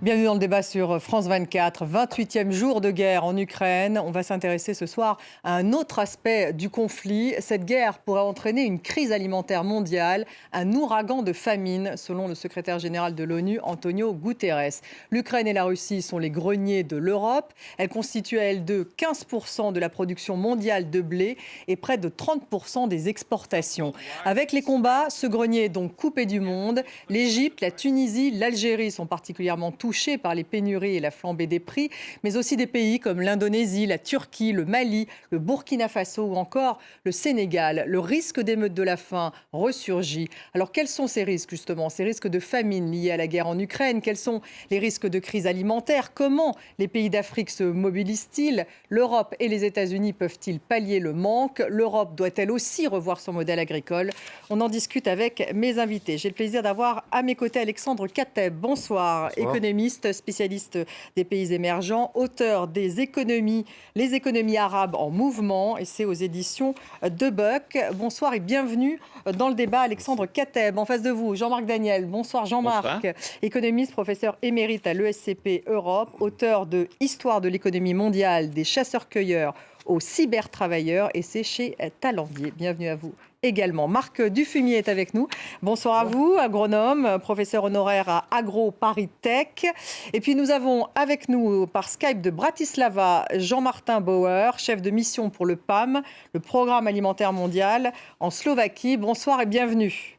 Bienvenue dans le débat sur France 24, 28e jour de guerre en Ukraine. On va s'intéresser ce soir à un autre aspect du conflit. Cette guerre pourrait entraîner une crise alimentaire mondiale, un ouragan de famine, selon le secrétaire général de l'ONU, Antonio Guterres. L'Ukraine et la Russie sont les greniers de l'Europe. Elles constituent à elles deux 15% de la production mondiale de blé et près de 30% des exportations. Avec les combats, ce grenier est donc coupé du monde. L'Égypte, la Tunisie, l'Algérie sont particulièrement touchés par les pénuries et la flambée des prix, mais aussi des pays comme l'Indonésie, la Turquie, le Mali, le Burkina Faso ou encore le Sénégal. Le risque d'émeute de la faim ressurgit. Alors quels sont ces risques justement, ces risques de famine liés à la guerre en Ukraine? Quels sont les risques de crise alimentaire? Comment les pays d'Afrique se mobilisent-ils? L'Europe et les États-Unis peuvent-ils pallier le manque? L'Europe doit-elle aussi revoir son modèle agricole? On en discute avec mes invités. J'ai le plaisir d'avoir à mes côtés Alexandre Kateb. Bonsoir. Économiste, spécialiste des pays émergents, auteur des économies, les économies arabes en mouvement, et c'est aux éditions de Buck. Bonsoir et bienvenue dans le débat, Alexandre Kateb. En face de vous, Jean-Marc Daniel. Bonsoir Jean-Marc, économiste, professeur émérite à l'ESCP Europe, auteur de Histoire de l'économie mondiale des chasseurs-cueilleurs aux cybertravailleurs, et c'est chez Talandier. Bienvenue à vous. Également, Marc Dufumier est avec nous. Bonsoir à vous, agronome, professeur honoraire à Agro Paris Tech. Et puis nous avons avec nous par Skype de Bratislava Jean-Martin Bauer, chef de mission pour le PAM, le Programme alimentaire mondial en Slovaquie. Bonsoir et bienvenue.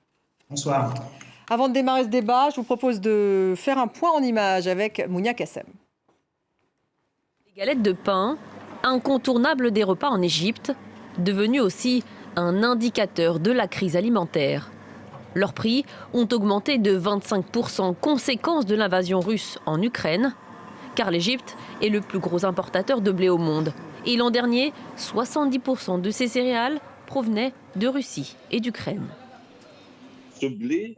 Bonsoir. Avant de démarrer ce débat, je vous propose de faire un point en images avec Mounia Kassem. Les galettes de pain, incontournables des repas en Égypte, devenues aussi un indicateur de la crise alimentaire. Leurs prix ont augmenté de 25%, conséquence de l'invasion russe en Ukraine, car l'Égypte est le plus gros importateur de blé au monde. Et l'an dernier, 70% de ces céréales provenaient de Russie et d'Ukraine. Ce blé,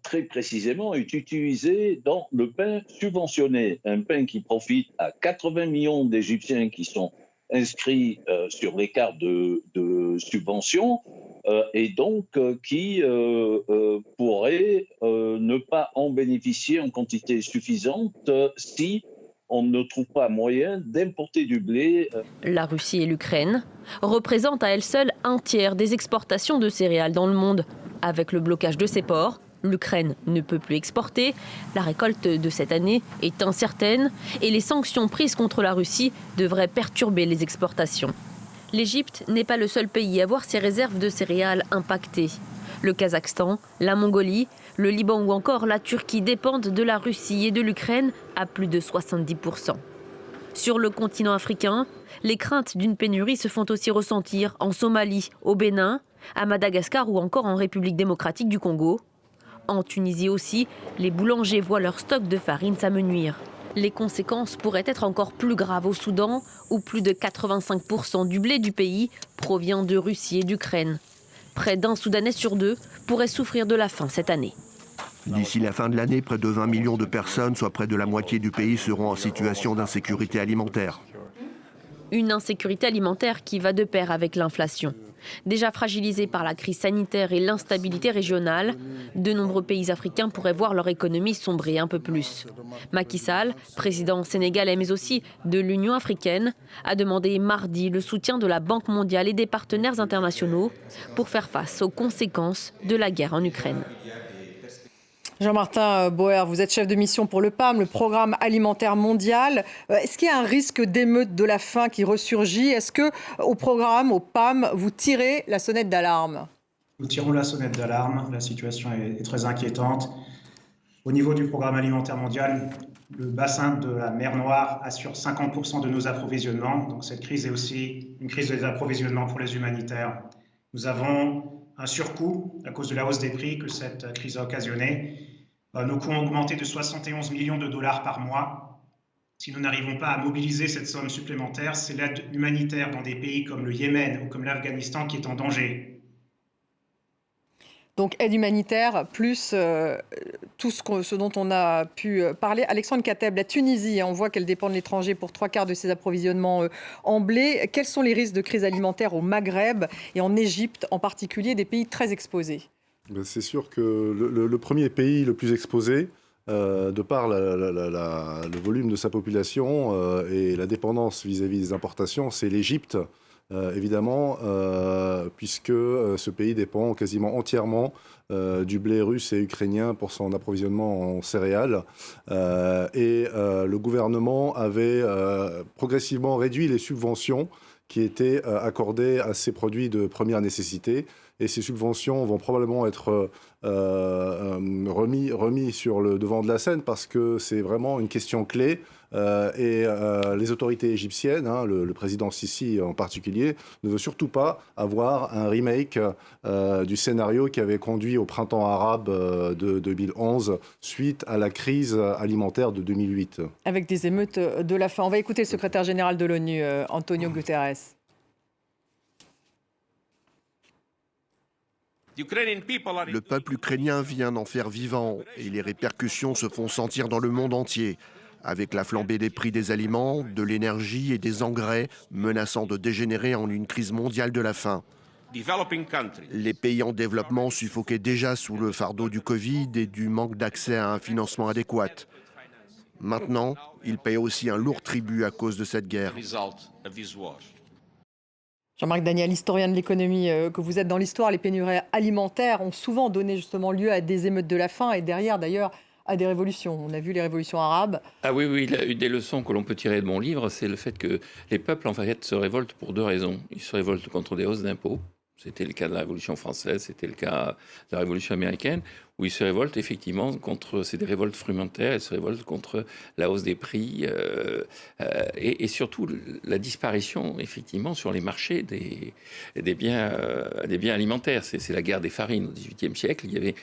très précisément, est utilisé dans le pain subventionné, un pain qui profite à 80 millions d'Égyptiens qui sont inscrits sur les cartes de subvention et donc qui pourraient ne pas en bénéficier en quantité suffisante si on ne trouve pas moyen d'importer du blé. La Russie et l'Ukraine représentent à elles seules un tiers des exportations de céréales dans le monde. Avec le blocage de ces ports, l'Ukraine ne peut plus exporter, la récolte de cette année est incertaine et les sanctions prises contre la Russie devraient perturber les exportations. L'Égypte n'est pas le seul pays à voir ses réserves de céréales impactées. Le Kazakhstan, la Mongolie, le Liban ou encore la Turquie dépendent de la Russie et de l'Ukraine à plus de 70%. Sur le continent africain, les craintes d'une pénurie se font aussi ressentir en Somalie, au Bénin, à Madagascar ou encore en République démocratique du Congo. En Tunisie aussi, les boulangers voient leur stock de farine s'amenuire. Les conséquences pourraient être encore plus graves au Soudan, où plus de 85% du blé du pays provient de Russie et d'Ukraine. Près d'un Soudanais sur deux pourrait souffrir de la faim cette année. D'ici la fin de l'année, près de 20 millions de personnes, soit près de la moitié du pays, seront en situation d'insécurité alimentaire. Une insécurité alimentaire qui va de pair avec l'inflation. Déjà fragilisés par la crise sanitaire et l'instabilité régionale, de nombreux pays africains pourraient voir leur économie sombrer un peu plus. Macky Sall, président sénégalais mais aussi de l'Union africaine, a demandé mardi le soutien de la Banque mondiale et des partenaires internationaux pour faire face aux conséquences de la guerre en Ukraine. Jean-Martin Bauer, vous êtes chef de mission pour le PAM, le Programme alimentaire mondial. Est-ce qu'il y a un risque d'émeute de la faim qui ressurgit? Est-ce qu'au programme, au PAM, vous tirez la sonnette d'alarme? Nous tirons la sonnette d'alarme. La situation est très inquiétante. Au niveau du Programme alimentaire mondial, le bassin de la mer Noire assure 50% de nos approvisionnements. Donc cette crise est aussi une crise des approvisionnements pour les humanitaires. Nous avons un surcoût à cause de la hausse des prix que cette crise a occasionné. Nos coûts ont augmenté de 71 millions de dollars par mois. Si nous n'arrivons pas à mobiliser cette somme supplémentaire, c'est l'aide humanitaire dans des pays comme le Yémen ou comme l'Afghanistan qui est en danger. Donc aide humanitaire, plus tout ce dont on a pu parler. Alexandre Kateb, la Tunisie, on voit qu'elle dépend de l'étranger pour 3/4 de ses approvisionnements en blé. Quels sont les risques de crise alimentaire au Maghreb et en Égypte en particulier, des pays très exposés? C'est sûr que le premier pays le plus exposé, de par le volume de sa population et la dépendance vis-à-vis des importations, c'est l'Égypte, évidemment, puisque ce pays dépend quasiment entièrement du blé russe et ukrainien pour son approvisionnement en céréales. Le gouvernement avait progressivement réduit les subventions qui étaient accordées à ces produits de première nécessité. Et ces subventions vont probablement être remis sur le devant de la scène parce que c'est vraiment une question clé. Les autorités égyptiennes, le président Sisi en particulier, ne veut surtout pas avoir un remake du scénario qui avait conduit au printemps arabe de 2011 suite à la crise alimentaire de 2008. Avec des émeutes de la faim. On va écouter le secrétaire général de l'ONU, Antonio Guterres. Le peuple ukrainien vit un enfer vivant et les répercussions se font sentir dans le monde entier, avec la flambée des prix des aliments, de l'énergie et des engrais menaçant de dégénérer en une crise mondiale de la faim. Les pays en développement suffoquaient déjà sous le fardeau du Covid et du manque d'accès à un financement adéquat. Maintenant, ils payent aussi un lourd tribut à cause de cette guerre. Jean-Marc Daniel, historien de l'économie, que vous êtes dans l'histoire, les pénuries alimentaires ont souvent donné justement lieu à des émeutes de la faim et derrière d'ailleurs à des révolutions. On a vu les révolutions arabes. Ah oui, une des leçons que l'on peut tirer de mon livre, c'est le fait que les peuples en fait se révoltent pour deux raisons. Ils se révoltent contre des hausses d'impôts. C'était le cas de la Révolution française, c'était le cas de la Révolution américaine, où ils se révoltent effectivement contre, c'est des révoltes frumentaires, ils se révoltent contre la hausse des prix et surtout la disparition effectivement sur les marchés des biens alimentaires. C'est la guerre des farines au XVIIIe siècle, il y avait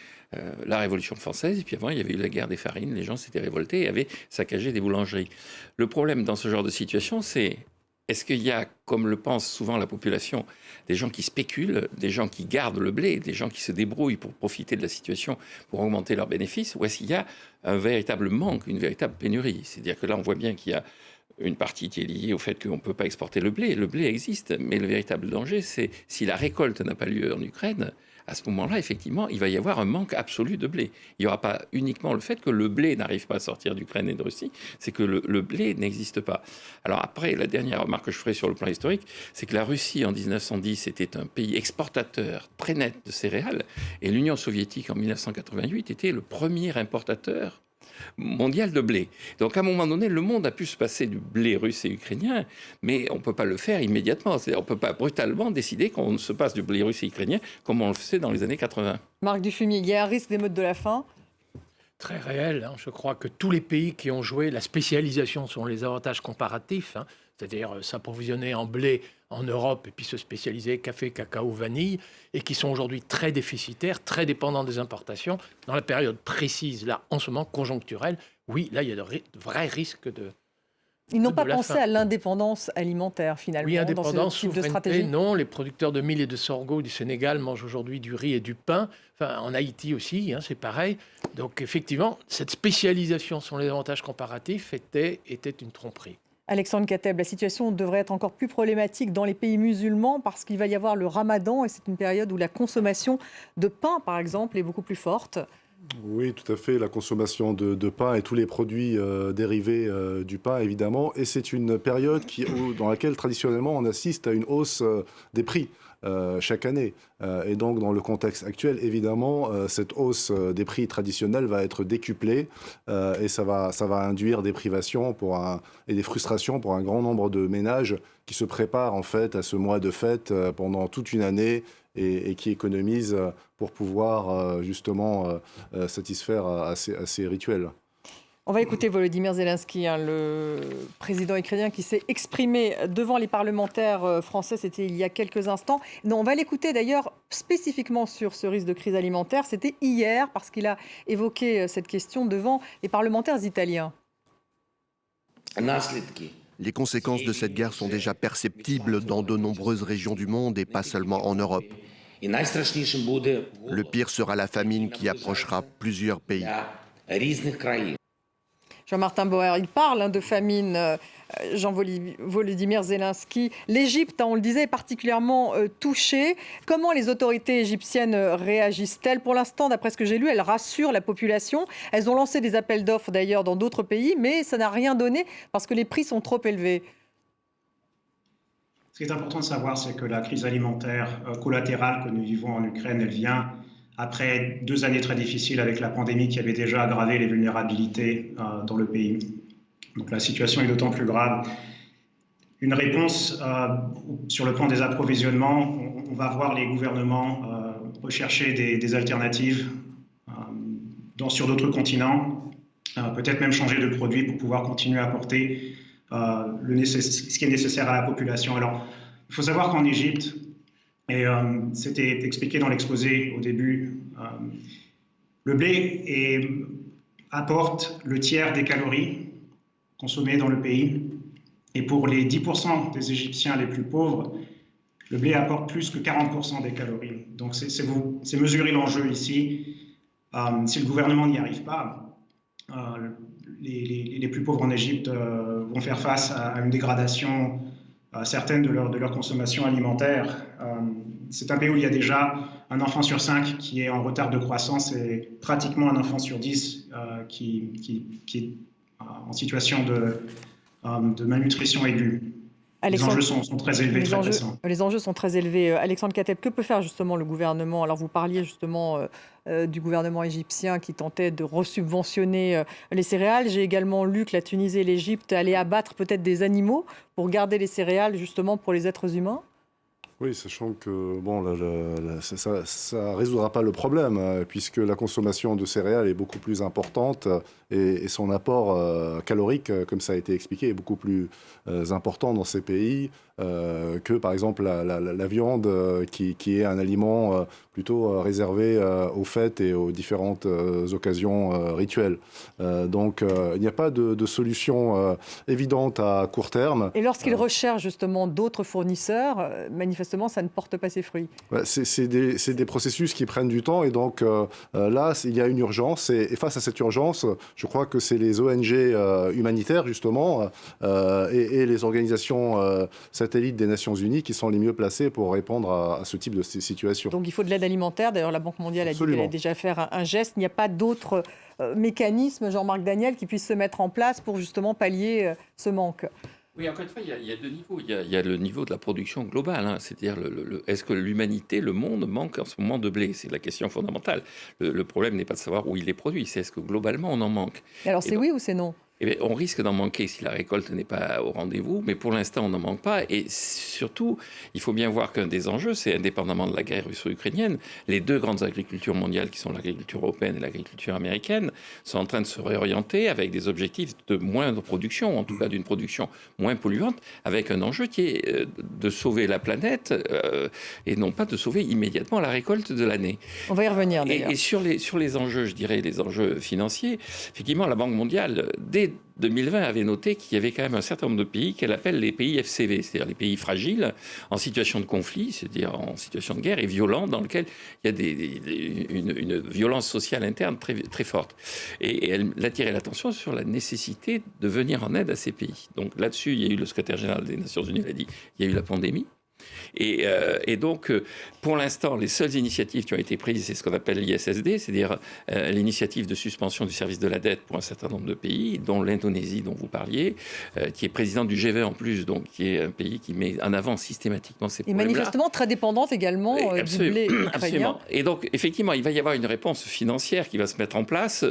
la Révolution française et puis avant il y avait eu la guerre des farines, les gens s'étaient révoltés et avaient saccagé des boulangeries. Le problème dans ce genre de situation, c'est est-ce qu'il y a, comme le pense souvent la population, des gens qui spéculent, des gens qui gardent le blé, des gens qui se débrouillent pour profiter de la situation, pour augmenter leurs bénéfices, ou est-ce qu'il y a un véritable manque, une véritable pénurie? C'est-à-dire que là, on voit bien qu'il y a une partie qui est liée au fait qu'on ne peut pas exporter le blé. Le blé existe, mais le véritable danger, c'est si la récolte n'a pas lieu en Ukraine, à ce moment-là, effectivement, il va y avoir un manque absolu de blé. Il n'y aura pas uniquement le fait que le blé n'arrive pas à sortir d'Ukraine et de Russie, c'est que le blé n'existe pas. Alors après, la dernière remarque que je ferai sur le plan historique, c'est que la Russie, en 1910, était un pays exportateur très net de céréales, et l'Union soviétique, en 1988, était le premier importateur mondial de blé. Donc à un moment donné, le monde a pu se passer du blé russe et ukrainien, mais on ne peut pas le faire immédiatement. C'est-à-dire on ne peut pas brutalement décider qu'on se passe du blé russe et ukrainien comme on le faisait dans les années 80. Marc Dufumier, il y a un risque d'émeute de la faim? Très réel. Je crois que tous les pays qui ont joué la spécialisation sont les avantages comparatifs, c'est-à-dire s'approvisionner en blé en Europe et puis se spécialiser café, cacao, vanille, et qui sont aujourd'hui très déficitaires, très dépendants des importations. Dans la période précise, là, en ce moment, conjoncturelle, oui, là, il y a de vrais risques de... Ils n'ont pas pensé à l'indépendance alimentaire, finalement, oui, indépendance, dans ce type de stratégie. non. Les producteurs de mil et de sorgho du Sénégal mangent aujourd'hui du riz et du pain. Enfin, en Haïti aussi, c'est pareil. Donc, effectivement, cette spécialisation sur les avantages comparatifs était une tromperie. Alexandre Kateb, la situation devrait être encore plus problématique dans les pays musulmans parce qu'il va y avoir le ramadan et c'est une période où la consommation de pain, par exemple, est beaucoup plus forte. Oui, tout à fait. La consommation de pain et tous les produits dérivés du pain, évidemment. Et c'est une période dans laquelle, traditionnellement, on assiste à une hausse des prix chaque année. Et donc, dans le contexte actuel, évidemment, cette hausse des prix traditionnels va être décuplée et ça va induire des privations et des frustrations pour un grand nombre de ménages qui se préparent en fait à ce mois de fête pendant toute une année et qui économisent pour pouvoir justement satisfaire à ces rituels. On va écouter Volodymyr Zelensky, le président ukrainien qui s'est exprimé devant les parlementaires français, c'était il y a quelques instants. Non, on va l'écouter d'ailleurs spécifiquement sur ce risque de crise alimentaire. C'était hier parce qu'il a évoqué cette question devant les parlementaires italiens. Les conséquences de cette guerre sont déjà perceptibles dans de nombreuses régions du monde et pas seulement en Europe. Le pire sera la famine qui approchera plusieurs pays. Jean-Martin Bauer, il parle de famine. Volodymyr Zelensky. L'Égypte, on le disait, est particulièrement touchée. Comment les autorités égyptiennes réagissent-elles? Pour l'instant, d'après ce que j'ai lu, elles rassurent la population. Elles ont lancé des appels d'offres d'ailleurs dans d'autres pays, mais ça n'a rien donné parce que les prix sont trop élevés. Ce qui est important de savoir, c'est que la crise alimentaire collatérale que nous vivons en Ukraine, elle vient après 2 années très difficiles avec la pandémie qui avait déjà aggravé les vulnérabilités dans le pays. Donc la situation est d'autant plus grave. Une réponse sur le plan des approvisionnements, on va voir les gouvernements rechercher des alternatives sur d'autres continents, peut-être même changer de produit pour pouvoir continuer à apporter ce qui est nécessaire à la population. Alors, il faut savoir qu'en Égypte, et c'était expliqué dans l'exposé au début, le blé apporte le tiers des calories consommées dans le pays. Et pour les 10% des Égyptiens les plus pauvres, le blé apporte plus que 40% des calories. Donc c'est mesurer l'enjeu ici. Si le gouvernement n'y arrive pas, les plus pauvres en Égypte vont faire face à une dégradation certaine de leur consommation alimentaire. C'est un pays où il y a déjà un enfant sur 5 qui est en retard de croissance et pratiquement un enfant sur 10 qui est en situation de malnutrition aiguë. Les enjeux sont très élevés, très pressants. Les enjeux sont très élevés. Alexandre Kateb, que peut faire justement le gouvernement? Alors vous parliez justement du gouvernement égyptien qui tentait de resubventionner les céréales. J'ai également lu que la Tunisie et l'Égypte allaient abattre peut-être des animaux pour garder les céréales justement pour les êtres humains. Oui, sachant que bon, ça ne résoudra pas le problème, puisque la consommation de céréales est beaucoup plus importante et son apport calorique, comme ça a été expliqué, est beaucoup plus important dans ces pays que, par exemple, la viande, qui est un aliment plutôt réservé aux fêtes et aux différentes occasions rituelles. Donc, il n'y a pas de solution évidente à court terme. Et lorsqu'ils recherchent justement d'autres fournisseurs, manifestement, ça ne porte pas ses fruits. C'est des processus qui prennent du temps et donc là, il y a une urgence et face à cette urgence, je crois que c'est les ONG humanitaires justement et les organisations satellites des Nations Unies qui sont les mieux placées pour répondre à ce type de situation. Donc il faut de l'aide alimentaire. D'ailleurs, la Banque mondiale a dit qu'elle allait déjà faire un geste. Il n'y a pas d'autres mécanismes, Jean-Marc Daniel, qui puissent se mettre en place pour justement pallier ce manque. Oui, encore une fois, il y a 2 niveaux. Il y a le niveau de la production globale, c'est-à-dire est-ce que l'humanité, le monde, manque en ce moment de blé? C'est la question fondamentale. Le problème n'est pas de savoir où il est produit, c'est est-ce que globalement on en manque. Et alors c'est oui ou c'est non? Eh bien, on risque d'en manquer si la récolte n'est pas au rendez-vous, mais pour l'instant, on n'en manque pas. Et surtout, il faut bien voir qu'un des enjeux, c'est indépendamment de la guerre russo-ukrainienne, les 2 grandes agricultures mondiales, qui sont l'agriculture européenne et l'agriculture américaine, sont en train de se réorienter avec des objectifs de moindre production, en tout cas d'une production moins polluante, avec un enjeu qui est de sauver la planète et non pas de sauver immédiatement la récolte de l'année. On va y revenir d'ailleurs. Et sur les enjeux, je dirais, les enjeux financiers, effectivement, la Banque mondiale, dès 2020, avait noté qu'il y avait quand même un certain nombre de pays qu'elle appelle les pays FCV, c'est-à-dire les pays fragiles, en situation de conflit, c'est-à-dire en situation de guerre et violent, dans lequel il y a une violence sociale interne très, très forte. Et elle attirait l'attention sur la nécessité de venir en aide à ces pays. Donc là-dessus, il y a eu le secrétaire général des Nations Unies, il a dit, il y a eu la pandémie. Et donc, pour l'instant, les seules initiatives qui ont été prises, c'est ce qu'on appelle l'ISSD, c'est-à-dire l'initiative de suspension du service de la dette pour un certain nombre de pays, dont l'Indonésie, dont vous parliez, qui est présidente du G20 en plus, donc qui est un pays qui met en avant systématiquement ces problèmes-là. Et manifestement très dépendante également du blé ukrainien. Absolument. Et donc, effectivement, il va y avoir une réponse financière qui va se mettre en place.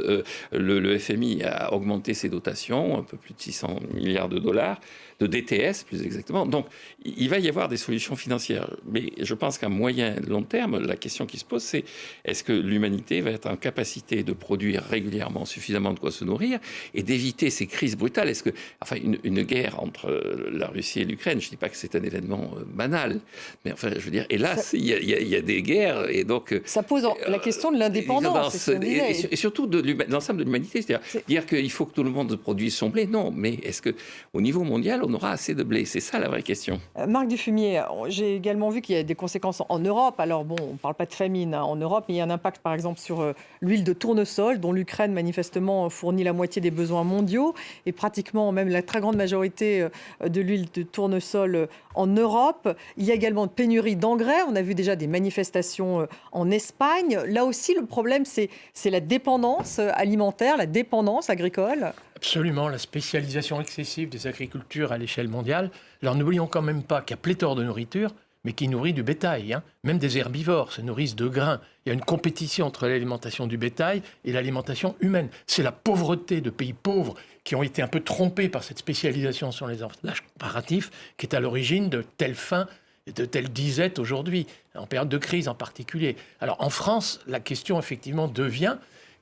Le FMI a augmenté ses dotations, un peu plus de 600 milliards de dollars, de DTS plus exactement. Donc, il va y avoir des solutions financières. Mais je pense qu'à moyen et long terme, la question qui se pose, c'est est-ce que l'humanité va être en capacité de produire régulièrement suffisamment de quoi se nourrir et d'éviter ces crises brutales? Est-ce que, enfin, une guerre entre la Russie et l'Ukraine, je ne dis pas que c'est un événement banal, mais enfin, je veux dire, hélas, il y a des guerres et donc... Ça pose la question de l'indépendance. Et surtout de l'ensemble de l'humanité. C'est-à-dire dire qu'il faut que tout le monde produise son blé, non. Mais est-ce qu'au niveau mondial, on aura assez de blé? C'est ça la vraie question. Marc Dufumier, j'ai également vu qu'il y a des conséquences en Europe. Alors bon, on ne parle pas de famine en Europe, mais il y a un impact par exemple sur l'huile de tournesol, dont l'Ukraine manifestement fournit la moitié des besoins mondiaux, et pratiquement même la très grande majorité de l'huile de tournesol en Europe. Il y a également une pénurie d'engrais. On a vu déjà des manifestations en Espagne. Là aussi, le problème, c'est la dépendance alimentaire, la dépendance agricole. Absolument, la spécialisation excessive des agricultures à l'échelle mondiale. Alors n'oublions quand même pas qu'il y a pléthore de nourriture, mais qui nourrit du bétail. Même des herbivores se nourrissent de grains. Il y a une compétition entre l'alimentation du bétail et l'alimentation humaine. C'est la pauvreté de pays pauvres qui ont été un peu trompés par cette spécialisation sur les avantages comparatifs qui est à l'origine de telles fins et de telles disettes aujourd'hui, en période de crise en particulier. Alors en France, la question effectivement devient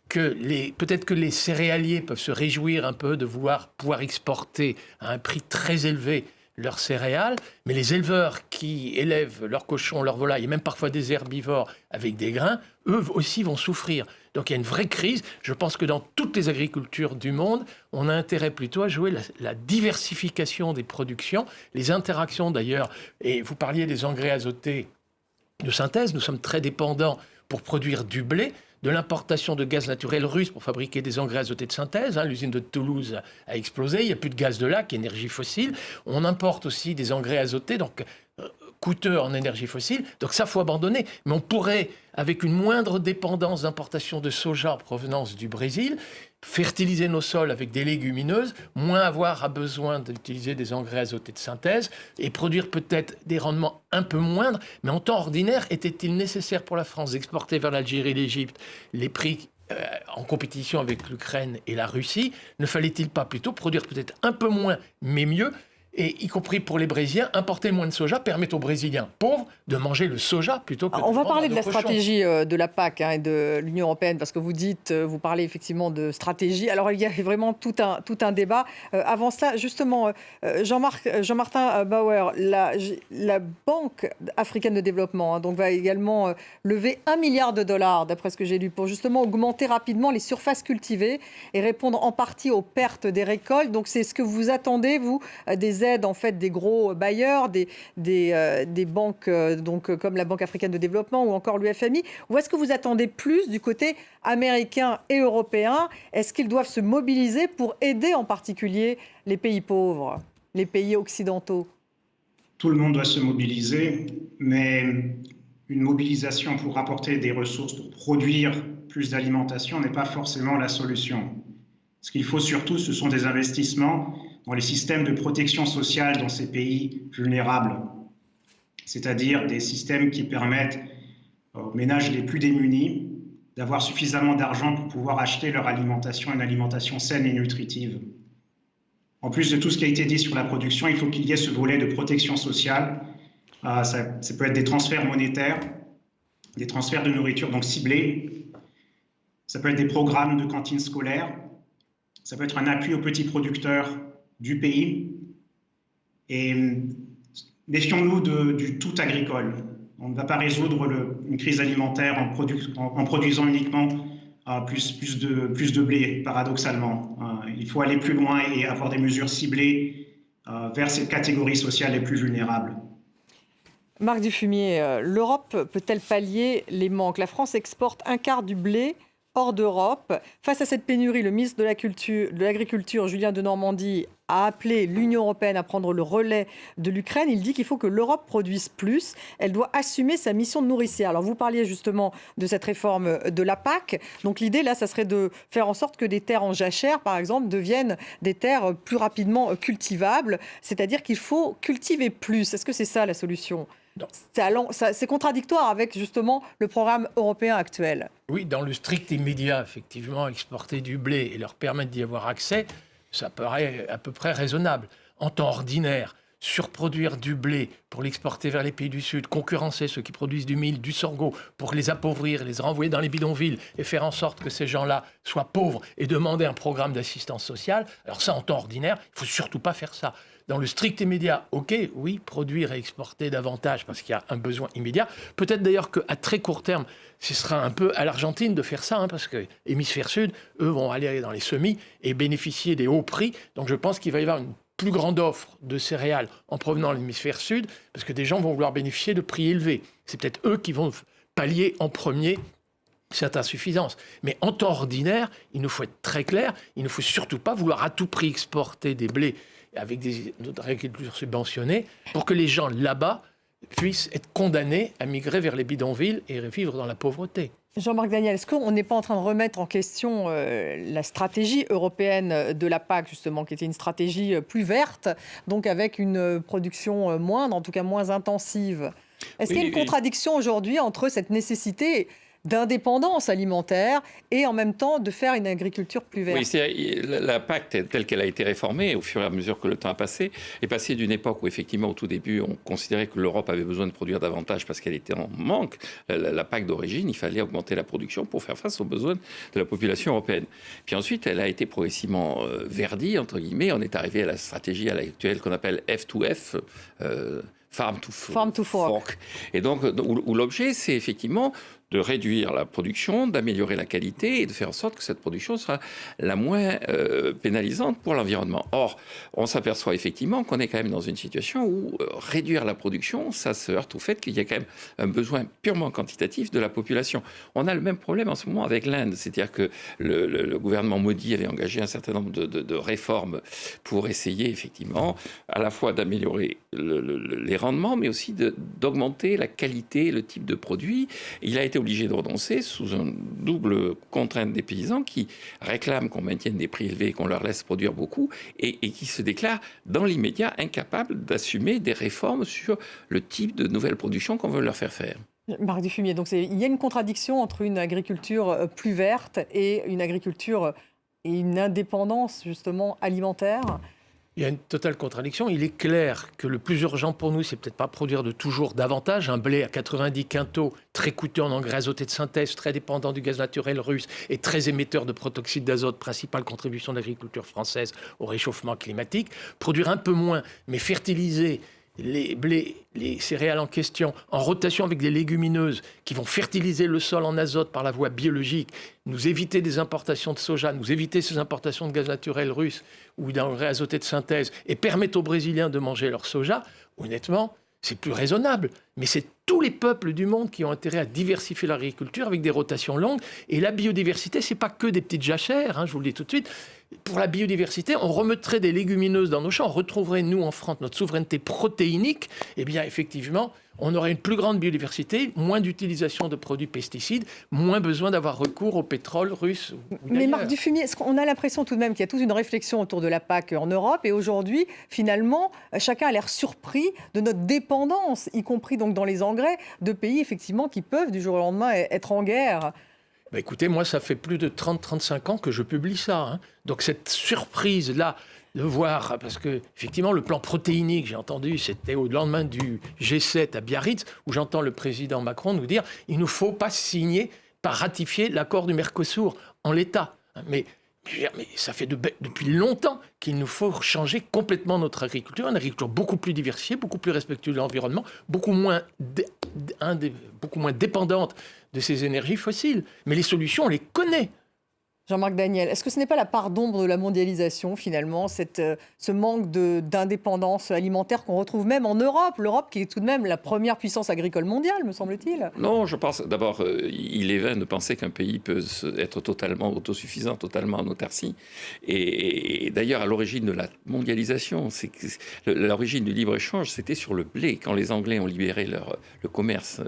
que peut-être que les céréaliers peuvent se réjouir un peu de pouvoir exporter à un prix très élevé leurs céréales, mais les éleveurs qui élèvent leurs cochons, leurs volailles, et même parfois des herbivores avec des grains, eux aussi vont souffrir. Donc il y a une vraie crise. Je pense que dans toutes les agricultures du monde, on a intérêt plutôt à jouer la diversification des productions, les interactions d'ailleurs. Et vous parliez des engrais azotés de synthèse, nous sommes très dépendants pour produire du blé, de l'importation de gaz naturel russe pour fabriquer des engrais azotés de synthèse. L'usine de Toulouse a explosé, il n'y a plus de gaz de lac, énergie fossile. On importe aussi des engrais azotés, donc coûteux en énergie fossile. Donc ça, il faut abandonner. Mais on pourrait, avec une moindre dépendance d'importation de soja en provenance du Brésil, fertiliser nos sols avec des légumineuses, moins avoir besoin d'utiliser des engrais azotés de synthèse et produire peut-être des rendements un peu moindres. Mais en temps ordinaire, était-il nécessaire pour la France d'exporter vers l'Algérie et l'Égypte les prix en compétition avec l'Ukraine et la Russie? Ne fallait-il pas plutôt produire peut-être un peu moins, mais mieux? Et y compris pour les Brésiliens, importer moins de soja permet aux Brésiliens pauvres de manger le soja plutôt que de On va vendre parler de la nos cochons. stratégie de la PAC et de l'Union européenne, parce que vous parlez effectivement de stratégie. Alors il y a vraiment tout un débat. Avant cela, justement, Jean-Martin Bauer, la Banque africaine de développement donc va également lever $1 milliard, d'après ce que j'ai lu, pour justement augmenter rapidement les surfaces cultivées et répondre en partie aux pertes des récoltes. Donc c'est ce que vous attendez, vous, des aides en fait des gros bailleurs, des banques donc comme la Banque africaine de développement ou encore l'UFMI, ou est-ce que vous attendez plus du côté américain et européen? Est-ce qu'ils doivent se mobiliser pour aider en particulier les pays pauvres, les pays occidentaux? Tout le monde doit se mobiliser, mais une mobilisation pour apporter des ressources, pour produire plus d'alimentation n'est pas forcément la solution. Ce qu'il faut surtout, ce sont des investissements dans les systèmes de protection sociale dans ces pays vulnérables, c'est-à-dire des systèmes qui permettent aux ménages les plus démunis d'avoir suffisamment d'argent pour pouvoir acheter leur alimentation, une alimentation saine et nutritive. En plus de tout ce qui a été dit sur la production, il faut qu'il y ait ce volet de protection sociale. Ça peut être des transferts monétaires, des transferts de nourriture donc ciblés. Ça peut être des programmes de cantines scolaires. Ça peut être un appui aux petits producteurs du pays. Et méfions-nous du tout agricole. On ne va pas résoudre une crise alimentaire en produisant uniquement plus de blé, paradoxalement. Il faut aller plus loin et avoir des mesures ciblées vers ces catégories sociales les plus vulnérables. Marc Dufumier, l'Europe peut-elle pallier les manques? La France exporte un quart du blé hors d'Europe. Face à cette pénurie, le ministre de l'Agriculture, Julien Denormandie, a appelé l'Union européenne à prendre le relais de l'Ukraine. Il dit qu'il faut que l'Europe produise plus. Elle doit assumer sa mission de nourricière. Alors vous parliez justement de cette réforme de la PAC. Donc l'idée là, ça serait de faire en sorte que des terres en jachère, par exemple, deviennent des terres plus rapidement cultivables. C'est-à-dire qu'il faut cultiver plus. Est-ce que c'est ça la solution ? C'est contradictoire avec justement le programme européen actuel. Oui, dans le strict immédiat, effectivement, exporter du blé et leur permettre d'y avoir accès, ça paraît à peu près raisonnable. En temps ordinaire, surproduire du blé pour l'exporter vers les pays du Sud, concurrencer ceux qui produisent du mil, du sorgho, pour les appauvrir, les renvoyer dans les bidonvilles et faire en sorte que ces gens-là soient pauvres et demander un programme d'assistance sociale, alors ça, en temps ordinaire, il ne faut surtout pas faire ça. Dans le strict immédiat, ok, oui, produire et exporter davantage parce qu'il y a un besoin immédiat. Peut-être d'ailleurs qu'à très court terme, ce sera un peu à l'Argentine de faire ça, parce que l'hémisphère sud, eux, vont aller dans les semis et bénéficier des hauts prix. Donc je pense qu'il va y avoir une plus grande offre de céréales en provenant de l'hémisphère sud, parce que des gens vont vouloir bénéficier de prix élevés. C'est peut-être eux qui vont pallier en premier cette insuffisance. Mais en temps ordinaire, il nous faut être très clair, il ne faut surtout pas vouloir à tout prix exporter des blés avec des agricultures subventionnées pour que les gens là-bas puissent être condamnés à migrer vers les bidonvilles et vivre dans la pauvreté. Jean-Marc Daniel, est-ce qu'on n'est pas en train de remettre en question la stratégie européenne de la PAC, justement, qui était une stratégie plus verte, donc avec une production moindre, en tout cas moins intensive ? Est-ce qu'il y a une contradiction aujourd'hui entre cette nécessité d'indépendance alimentaire et en même temps de faire une agriculture plus verte? Oui, la PAC telle qu'elle a été réformée au fur et à mesure que le temps a passé, est passée d'une époque où effectivement au tout début on considérait que l'Europe avait besoin de produire davantage parce qu'elle était en manque. La PAC d'origine, il fallait augmenter la production pour faire face aux besoins de la population européenne. Puis ensuite, elle a été progressivement verdie, entre guillemets. On est arrivé à la stratégie actuelle qu'on appelle F2F, Farm to Fork. Et donc, où l'objet, c'est effectivement de réduire la production, d'améliorer la qualité et de faire en sorte que cette production sera la moins pénalisante pour l'environnement. Or, on s'aperçoit effectivement qu'on est quand même dans une situation où réduire la production, ça se heurte au fait qu'il y a quand même un besoin purement quantitatif de la population. On a le même problème en ce moment avec l'Inde, c'est-à-dire que le gouvernement Modi avait engagé un certain nombre de réformes pour essayer effectivement à la fois d'améliorer les rendements, mais aussi d'augmenter la qualité, le type de produit. Il a été obligé de renoncer sous une double contrainte des paysans qui réclament qu'on maintienne des prix élevés et qu'on leur laisse produire beaucoup et qui se déclarent dans l'immédiat incapables d'assumer des réformes sur le type de nouvelle production qu'on veut leur faire faire. Marc Dufumier, donc il y a une contradiction entre une agriculture plus verte et une agriculture et une indépendance justement alimentaire. Il y a une totale contradiction. Il est clair que le plus urgent pour nous, c'est peut-être pas produire de toujours davantage. Un blé à 90 quintaux, très coûteux en engrais azotés de synthèse, très dépendant du gaz naturel russe et très émetteur de protoxyde d'azote, principale contribution de l'agriculture française au réchauffement climatique. Produire un peu moins, mais fertiliser les blés, les céréales en question, en rotation avec des légumineuses qui vont fertiliser le sol en azote par la voie biologique, nous éviter des importations de soja, nous éviter ces importations de gaz naturel russe ou d'engrais azotés de synthèse et permettre aux Brésiliens de manger leur soja, honnêtement, c'est plus raisonnable. Mais c'est tous les peuples du monde qui ont intérêt à diversifier l'agriculture avec des rotations longues. Et la biodiversité, c'est pas que des petites jachères, je vous le dis tout de suite. Pour la biodiversité, on remettrait des légumineuses dans nos champs, on retrouverait, nous, en France, notre souveraineté protéinique. Eh bien, effectivement, on aurait une plus grande biodiversité, moins d'utilisation de produits pesticides, moins besoin d'avoir recours au pétrole russe. Mais Marc Dufumier, on a l'impression tout de même qu'il y a toute une réflexion autour de la PAC en Europe. Et aujourd'hui, finalement, chacun a l'air surpris de notre dépendance, y compris donc dans les engrais, de pays effectivement qui peuvent du jour au lendemain être en guerre. Écoutez, moi, ça fait plus de 30-35 ans que je publie ça. Donc cette surprise-là, de voir, parce que effectivement le plan protéinique, j'ai entendu, c'était au lendemain du G7 à Biarritz, où j'entends le président Macron nous dire il ne faut pas signer, pas ratifier l'accord du Mercosur en l'état. Mais ça fait depuis longtemps qu'il nous faut changer complètement notre agriculture, une agriculture beaucoup plus diversifiée, beaucoup plus respectueuse de l'environnement, beaucoup moins dépendante de ces énergies fossiles. Mais les solutions, on les connaît. Jean-Marc Daniel, est-ce que ce n'est pas la part d'ombre de la mondialisation, finalement, ce manque d'indépendance alimentaire qu'on retrouve même en Europe, l'Europe qui est tout de même la première puissance agricole mondiale, me semble-t-il? Non, je pense, d'abord, il est vain de penser qu'un pays peut être totalement autosuffisant, totalement en autarcie. Et d'ailleurs, à l'origine de la mondialisation, l'origine du libre-échange, c'était sur le blé. Quand les Anglais ont libéré le commerce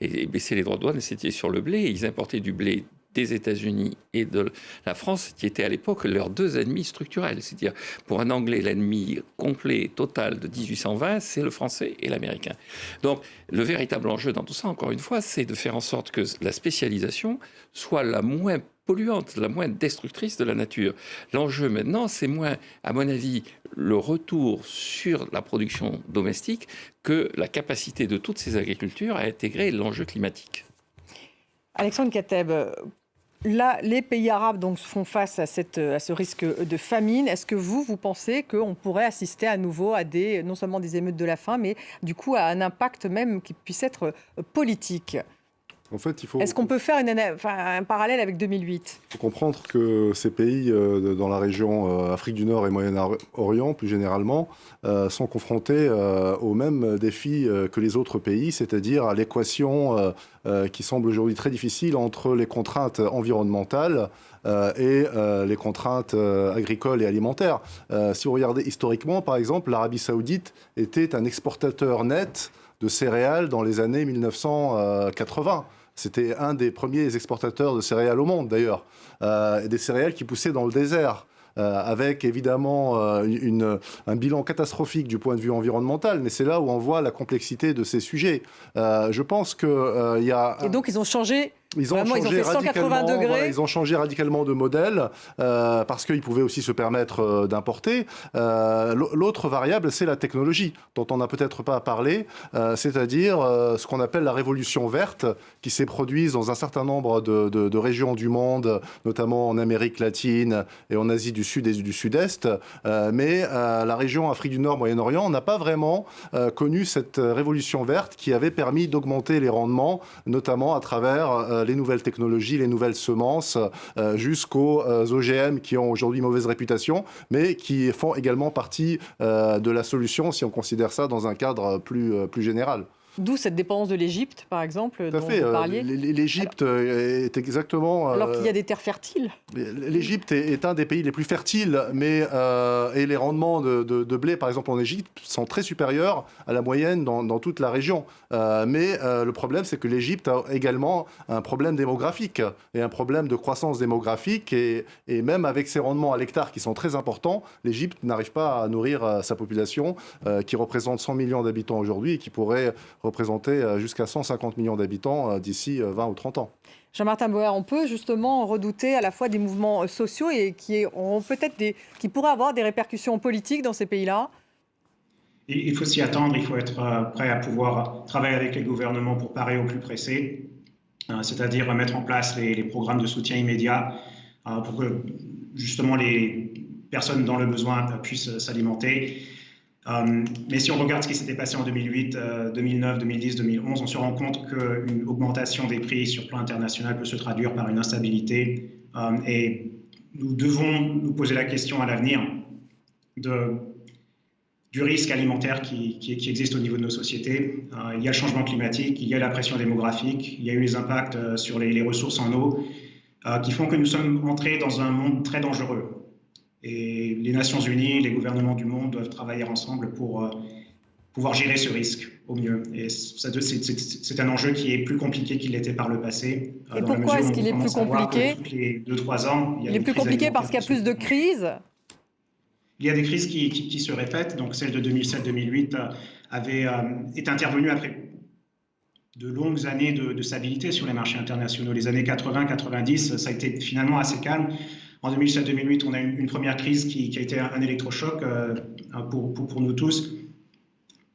et baissé les droits de douane, c'était sur le blé. Ils importaient du blé des États-Unis et de la France, qui étaient à l'époque leurs deux ennemis structurels. C'est-à-dire, pour un Anglais, l'ennemi complet, total de 1820, c'est le Français et l'Américain. Donc, le véritable enjeu dans tout ça, encore une fois, c'est de faire en sorte que la spécialisation soit la moins polluante, la moins destructrice de la nature. L'enjeu maintenant, c'est moins, à mon avis, le retour sur la production domestique que la capacité de toutes ces agricultures à intégrer l'enjeu climatique. Alexandre Kateb, là, les pays arabes donc, font face à ce risque de famine. Est-ce que vous pensez qu'on pourrait assister à nouveau à non seulement des émeutes de la faim, mais du coup à un impact même qui puisse être politique? En fait, Est-ce qu'on peut faire un parallèle avec 2008 Il faut comprendre que ces pays dans la région Afrique du Nord et Moyen-Orient, plus généralement, sont confrontés aux mêmes défis que les autres pays, c'est-à-dire à l'équation qui semble aujourd'hui très difficile entre les contraintes environnementales et les contraintes agricoles et alimentaires. Si vous regardez historiquement, par exemple, l'Arabie Saoudite était un exportateur net de céréales dans les années 1980. C'était un des premiers exportateurs de céréales au monde, d'ailleurs. Des céréales qui poussaient dans le désert. Avec évidemment un bilan catastrophique du point de vue environnemental, mais c'est là où on voit la complexité de ces sujets. Je pense qu'il y a... Et donc ils ont changé. Ils ont fait 180 degrés. Voilà, ils ont changé radicalement de modèle parce qu'ils pouvaient aussi se permettre d'importer. L'autre variable, c'est la technologie, dont on n'a peut-être pas parlé, c'est-à-dire ce qu'on appelle la révolution verte, qui s'est produite dans un certain nombre de régions du monde, notamment en Amérique latine et en Asie du Sud et du Sud-Est. Mais la région Afrique du Nord, Moyen-Orient n'a pas vraiment connu cette révolution verte qui avait permis d'augmenter les rendements, notamment à travers les nouvelles technologies, les nouvelles semences, jusqu'aux OGM qui ont aujourd'hui mauvaise réputation, mais qui font également partie de la solution si on considère ça dans un cadre plus général. D'où cette dépendance de l'Égypte, par exemple, dont vous parliez. L'Égypte est exactement... Alors qu'il y a des terres fertiles. L'Égypte est un des pays les plus fertiles, mais et les rendements de blé, par exemple, en Égypte, sont très supérieurs à la moyenne dans toute la région. Mais le problème, c'est que l'Égypte a également un problème démographique et un problème de croissance démographique. Et même avec ses rendements à l'hectare qui sont très importants, l'Égypte n'arrive pas à nourrir sa population, qui représente 100 millions d'habitants aujourd'hui et qui pourrait représenter jusqu'à 150 millions d'habitants d'ici 20 ou 30 ans. Jean-Martin Bauer, on peut justement redouter à la fois des mouvements sociaux et qui pourraient avoir des répercussions politiques dans ces pays-là? Il faut s'y attendre, il faut être prêt à pouvoir travailler avec les gouvernements pour parer au plus pressé, c'est-à-dire mettre en place les programmes de soutien immédiat pour que justement les personnes dans le besoin puissent s'alimenter. Mais si on regarde ce qui s'était passé en 2008, 2009, 2010, 2011, on se rend compte qu'une augmentation des prix sur le plan international peut se traduire par une instabilité. Et nous devons nous poser la question à l'avenir du risque alimentaire qui existe au niveau de nos sociétés. Il y a le changement climatique, il y a la pression démographique, il y a eu les impacts sur les ressources en eau qui font que nous sommes entrés dans un monde très dangereux. Et les Nations Unies, les gouvernements du monde doivent travailler ensemble pour pouvoir gérer ce risque au mieux. Et c'est un enjeu qui est plus compliqué qu'il l'était par le passé. Et pourquoi est-ce qu'il est plus compliqué? Tous les 2-3 ans, il est plus compliqué parce qu'il y a plus de crises? Il y a des crises qui se répètent. Donc celle de 2007-2008 est intervenue après de longues années de stabilité sur les marchés internationaux. Les années 80-90, ça a été finalement assez calme. En 2007-2008, on a eu une première crise qui a été un électrochoc pour nous tous,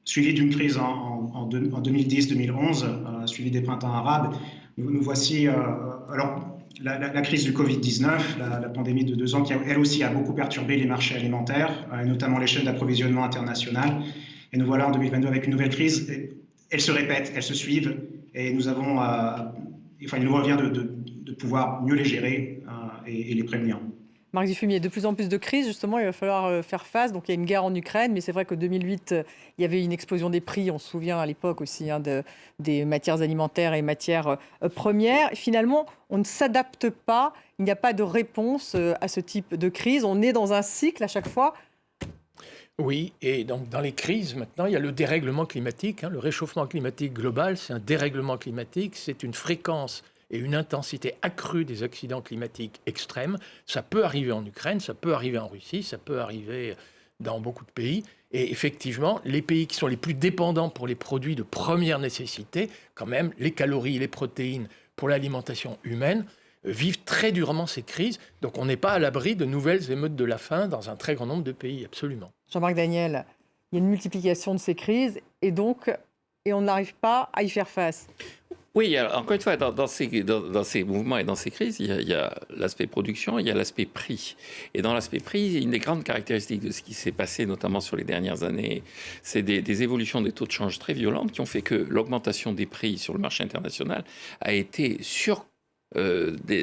suivi d'une crise en 2010-2011, suivi des printemps arabes. Nous voici... alors, la crise du Covid-19, la pandémie de 2 ans, qui elle aussi a beaucoup perturbé les marchés alimentaires, notamment les chaînes d'approvisionnement internationales. Et nous voilà en 2022 avec une nouvelle crise. Elles se répètent, elles se suivent, et nous avons... il nous revient de pouvoir mieux les gérer et les prévenir. Marc Dufumier, de plus en plus de crises, justement, il va falloir faire face. Donc, il y a une guerre en Ukraine, mais c'est vrai que 2008, il y avait une explosion des prix, on se souvient à l'époque aussi, des matières alimentaires et matières premières. Et finalement, on ne s'adapte pas, il n'y a pas de réponse à ce type de crise. On est dans un cycle à chaque fois. Oui, et donc dans les crises, maintenant, il y a le dérèglement climatique. Le réchauffement climatique global, c'est un dérèglement climatique, c'est une fréquence et une intensité accrue des accidents climatiques extrêmes. Ça peut arriver en Ukraine, ça peut arriver en Russie, ça peut arriver dans beaucoup de pays. Et effectivement, les pays qui sont les plus dépendants pour les produits de première nécessité, quand même, les calories, les protéines pour l'alimentation humaine, vivent très durement ces crises. Donc on n'est pas à l'abri de nouvelles émeutes de la faim dans un très grand nombre de pays, absolument. Jean-Marc Daniel, il y a une multiplication de ces crises et on n'arrive pas à y faire face. Oui, alors, encore une fois, dans ces mouvements et dans ces crises, il y a l'aspect production, il y a l'aspect prix. Et dans l'aspect prix, une des grandes caractéristiques de ce qui s'est passé, notamment sur les dernières années, c'est des évolutions des taux de change très violentes qui ont fait que l'augmentation des prix sur le marché international a été